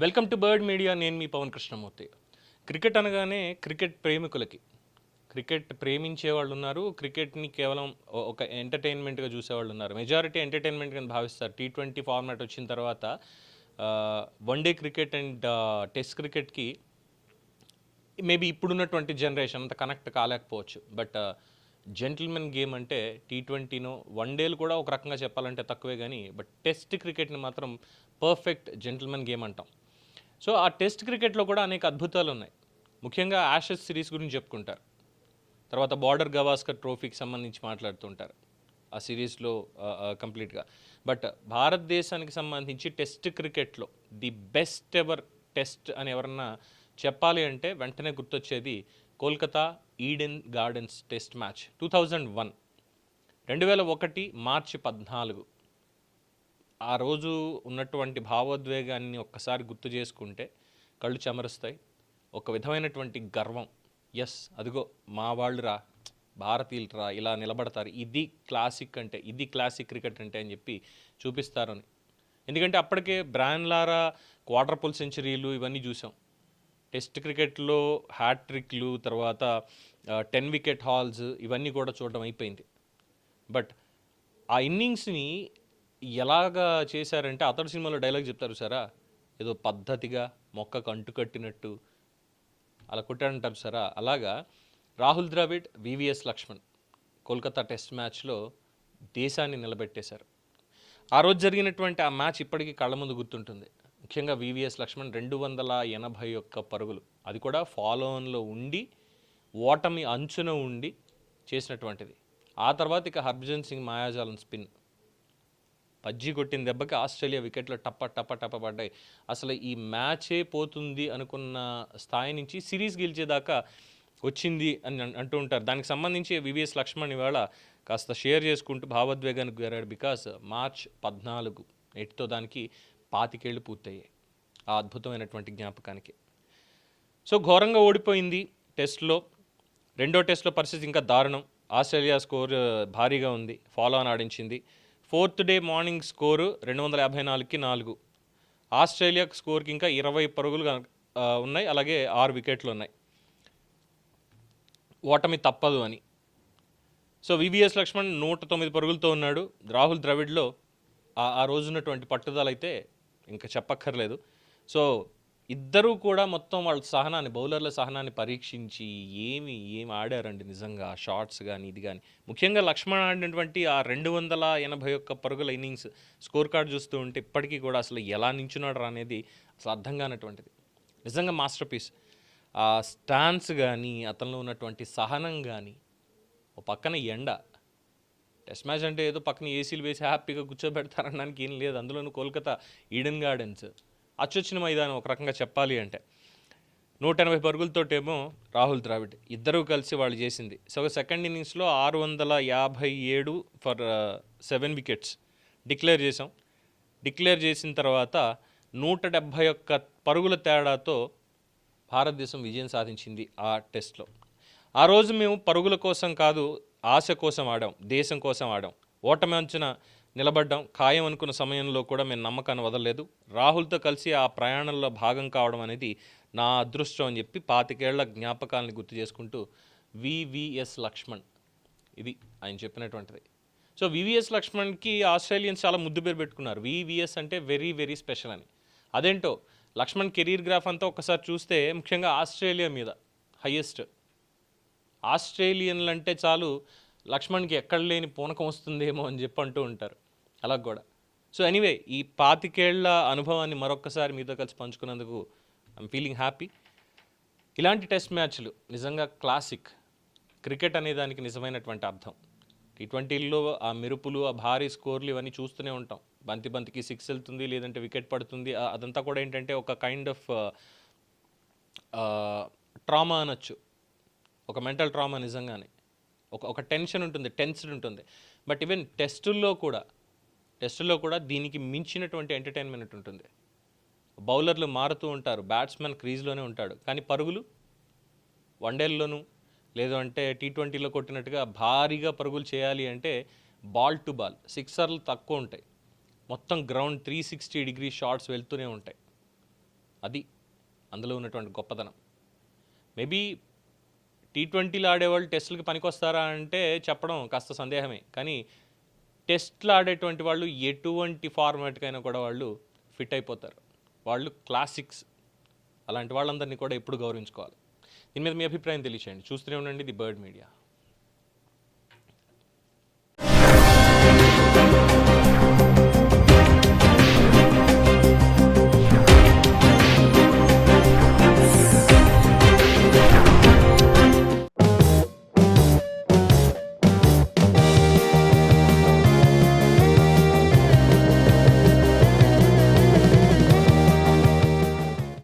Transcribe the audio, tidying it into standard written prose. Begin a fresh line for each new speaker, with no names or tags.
Welcome to bird media. నేను మీ Pawan Krishnamurthy. Cricket అనగానే cricket ప్రేమికులకి, cricket ప్రేమించే వాళ్ళు ఉన్నారు, క్రికెట్ని కేవలం ఒక ఎంటర్టైన్మెంట్గా చూసేవాళ్ళు ఉన్నారు. మెజారిటీ ఎంటర్టైన్మెంట్ అని భావిస్తారు. T20 ఫార్మాట్ వచ్చిన తర్వాత వన్డే క్రికెట్ అండ్ టెస్ట్ క్రికెట్కి మేబీ ఇప్పుడున్నటువంటి జనరేషన్ అంత కనెక్ట్ కాలేకపోవచ్చు. బట్ జెంటిల్మెన్ గేమ్ అంటే T20నో వన్డేలు కూడా ఒక రకంగా చెప్పాలంటే తక్కువే, కానీ బట్ టెస్ట్ క్రికెట్ని మాత్రం పర్ఫెక్ట్ జెంటిల్మెన్ గేమ్ అంటాం. సో ఆ టెస్ట్ క్రికెట్లో కూడా అనేక అద్భుతాలు ఉన్నాయి. ముఖ్యంగా యాషెస్ సిరీస్ గురించి చెప్పుకుంటారు, తర్వాత బార్డర్ గవాస్కర్ ట్రోఫీకి సంబంధించి మాట్లాడుతుంటారు ఆ సిరీస్లో కంప్లీట్గా. బట్ భారతదేశానికి సంబంధించి టెస్ట్ క్రికెట్లో ది బెస్ట్ ఎవర్ టెస్ట్ అని ఎవరన్నా చెప్పాలి అంటే వెంటనే గుర్తొచ్చేది Kolkata Eden gardens test match 2001. 2001 మార్చి 14. ఆ రోజు ఉన్నటువంటి భావోద్వేగాన్ని ఒక్కసారి గుర్తు చేసుకుంటే కళ్ళు చెమరుస్తాయి. ఒక విధమైనటువంటి గర్వం, ఎస్ అదిగో మా వాళ్ళు రా, భారతీయులు రా, ఇలా నిలబడతారు, ఇది క్లాసిక్ అంటే, ఇది క్లాసిక్ క్రికెట్ అంటే అని చెప్పి చూపిస్తారు అని. ఎందుకంటే అప్పటికే బ్రాన్ లారా క్వార్టర్ సెంచరీలు ఇవన్నీ చూసాం. టెస్ట్ క్రికెట్లో హ్యాట్రిక్లు, తర్వాత 10 వికెట్ హాల్స్ ఇవన్నీ కూడా చూడడం అయిపోయింది. బట్ ఆ ఇన్నింగ్స్ని ఎలాగా చేశారంటే, అతడు సినిమాలో డైలాగ్ చెప్తారు సారా, ఏదో పద్ధతిగా మొక్కకు అంటుకట్టినట్టు అలా కొట్టాడంటారు సారా, అలాగా రాహుల్ ద్రావిడ్, వివిఎస్ లక్ష్మణ్ కోల్కతా టెస్ట్ మ్యాచ్లో దేశాన్ని నిలబెట్టేశారు. ఆ రోజు జరిగినటువంటి ఆ మ్యాచ్ ఇప్పటికీ కళ్ళ ముందు గుర్తుంటుంది. ముఖ్యంగా వివిఎస్ లక్ష్మణ్ 281 పరుగులు, అది కూడా ఫాలోవన్లో ఉండి ఓటమి అంచున ఉండి చేసినటువంటిది. ఆ తర్వాత ఇక హర్భజన్ సింగ్ మాయాజాలం స్పిన్ పజ్జి కొట్టిన దెబ్బకి ఆస్ట్రేలియా వికెట్లో టప్ప టప్ప టప్ప పడ్డాయి. అసలు ఈ మ్యాచే పోతుంది అనుకున్న స్థాయి నుంచి సిరీస్ గెలిచేదాకా వచ్చింది అని అంటూ ఉంటారు. దానికి సంబంధించి వివిఎస్ లక్ష్మణ్ ఇవాళ కాస్త షేర్ చేసుకుంటూ భావోద్వేగానికి గురాడు. బికాస్ మార్చ్ 14 నేటితో దానికి 25 ఏళ్ళు పూర్తయ్యాయి ఆ అద్భుతమైనటువంటి జ్ఞాపకానికి. సో ఘోరంగా ఓడిపోయింది టెస్ట్లో. రెండో టెస్ట్లో పరిస్థితి ఇంకా దారుణం. ఆస్ట్రేలియా స్కోర్ భారీగా ఉంది, ఫాలో ఆన్ ఆడించింది. 4th డే మార్నింగ్ స్కోరు 254కి 4. ఆస్ట్రేలియా స్కోర్కి ఇంకా 20 పరుగులు ఉన్నాయి, అలాగే 6 వికెట్లు ఉన్నాయి. ఓటమి తప్పదు అని. సో వివిఎస్ లక్ష్మణ్ 109 పరుగులతో ఉన్నాడు. రాహుల్ ద్రవిడ్లో ఆ రోజున్నటువంటి పట్టుదల అయితే ఇంకా చెప్పక్కర్లేదు. సో ఇద్దరూ కూడా మొత్తం వాళ్ళ సహనాన్ని, బౌలర్ల సహనాన్ని పరీక్షించి ఏమి ఆడారండి నిజంగా. షాట్స్ కానీ ఇది కానీ, ముఖ్యంగా లక్ష్మణ్ ఆడినటువంటి ఆ 281 పరుగుల ఇన్నింగ్స్ స్కోర్ కార్డ్ చూస్తూ ఉంటే ఇప్పటికీ కూడా అసలు ఎలా నించున్నాడు అనేది అసలు అర్థం కానటువంటిది. నిజంగా మాస్టర్ పీస్. ఆ స్టాన్స్ కానీ, అతనిలో ఉన్నటువంటి సహనం కానీ. ఓ పక్కన ఎండ, టెస్ట్ మ్యాచ్ అంటే ఏదో పక్కన ఏసీలు వేసి హ్యాపీగా కూర్చోబెడతారనడానికి ఏం లేదు. అందులోనూ కోల్కతా ఈడెన్ గార్డెన్స్ అచ్చొచ్చిన మైదానం ఒక రకంగా చెప్పాలి అంటే. 180 పరుగులతోటేమో రాహుల్ ద్రావిడ్, ఇద్దరూ కలిసి వాళ్ళు చేసింది. సో సెకండ్ ఇన్నింగ్స్లో 657 ఫర్ 7 వికెట్స్ డిక్లేర్ చేసాం. డిక్లేర్ చేసిన తర్వాత 171 పరుగుల తేడాతో భారతదేశం విజయం సాధించింది ఆ టెస్ట్లో. ఆ రోజు మేము పరుగుల కోసం కాదు, ఆశ కోసం ఆడాం, దేశం కోసం ఆడాం. ఓటమి అంచున నిలబడ్డాం. ఖాయం అనుకున్న సమయంలో కూడా మేము నమ్మకాన్ని వదలలేదు. రాహుల్తో కలిసి ఆ ప్రయాణంలో భాగం కావడం అనేది నా అదృష్టం అని చెప్పి 25 ఏళ్ల జ్ఞాపకాలని గుర్తు చేసుకుంటూ వివిఎస్ లక్ష్మణ్, ఇది ఆయన చెప్పినటువంటిది. సో వివిఎస్ లక్ష్మణ్కి ఆస్ట్రేలియన్స్ చాలా ముద్దు పేరు పెట్టుకున్నారు. వివిఎస్ అంటే వెరీ వెరీ స్పెషల్ అని. అదేంటో లక్ష్మణ్ కెరీర్ గ్రాఫ్ అంతా ఒకసారి చూస్తే ముఖ్యంగా ఆస్ట్రేలియా మీద హయ్యెస్ట్. ఆస్ట్రేలియన్లు అంటే చాలు లక్ష్మణ్కి ఎక్కడ లేని పూనకం వస్తుందేమో అని చెప్పి అంటూ ఉంటారు. అలా కూడా. సో ఎనీవే, ఈ 25 ఏళ్ల అనుభవాన్ని మరొక్కసారి మీతో కలిసి పంచుకున్నందుకు ఐఎమ్ ఫీలింగ్ హ్యాపీ. ఇలాంటి టెస్ట్ మ్యాచ్లు నిజంగా క్లాసిక్. క్రికెట్ అనే దానికి నిజమైనటువంటి అర్థం. T20లో ఆ మెరుపులు, ఆ భారీ స్కోర్లు ఇవన్నీ చూస్తూనే ఉంటాం. బంతికి 6 వెళ్తుంది, లేదంటే వికెట్ పడుతుంది. అదంతా కూడా ఏంటంటే ఒక కైండ్ ఆఫ్ ట్రామా అనొచ్చు, ఒక మెంటల్ ట్రామా నిజంగానే. ఒక టెన్షన్ ఉంటుంది, టెన్స్డ్ ఉంటుంది. బట్ ఈవెన్ టెస్టుల్లో కూడా దీనికి మించినటువంటి ఎంటర్టైన్మెంట్ ఉంటుంది. బౌలర్లు మారుతూ ఉంటారు, బ్యాట్స్మెన్ క్రీజ్లోనే ఉంటాడు, కానీ పరుగులు వన్డేల్లోనూ లేదు అంటే T20లో కొట్టినట్టుగా భారీగా పరుగులు చేయాలి అంటే బాల్ టు బాల్, సిక్సర్లు తక్కువ ఉంటాయి. మొత్తం గ్రౌండ్ 360 డిగ్రీ షాట్స్ వెళ్తూనే ఉంటాయి. అది అందులో ఉన్నటువంటి గొప్పదనం. మేబీ T20లో ఆడేవాళ్ళు టెస్టులకి పనికొస్తారా అంటే చెప్పడం కాస్త సందేహమే. కానీ టెస్ట్లు ఆడేటువంటి వాళ్ళు ఎటువంటి ఫార్మాట్‌కైనా కూడా వాళ్ళు ఫిట్ అయిపోతారు. వాళ్ళు క్లాసిక్స్. అలాంటి వాళ్ళందరినీ కూడా ఎప్పుడు గౌరవించుకోవాలి. దీని మీద మీ అభిప్రాయం తెలియచేయండి. చూస్తూనే ఉండండి ది బర్డ్ మీడియా.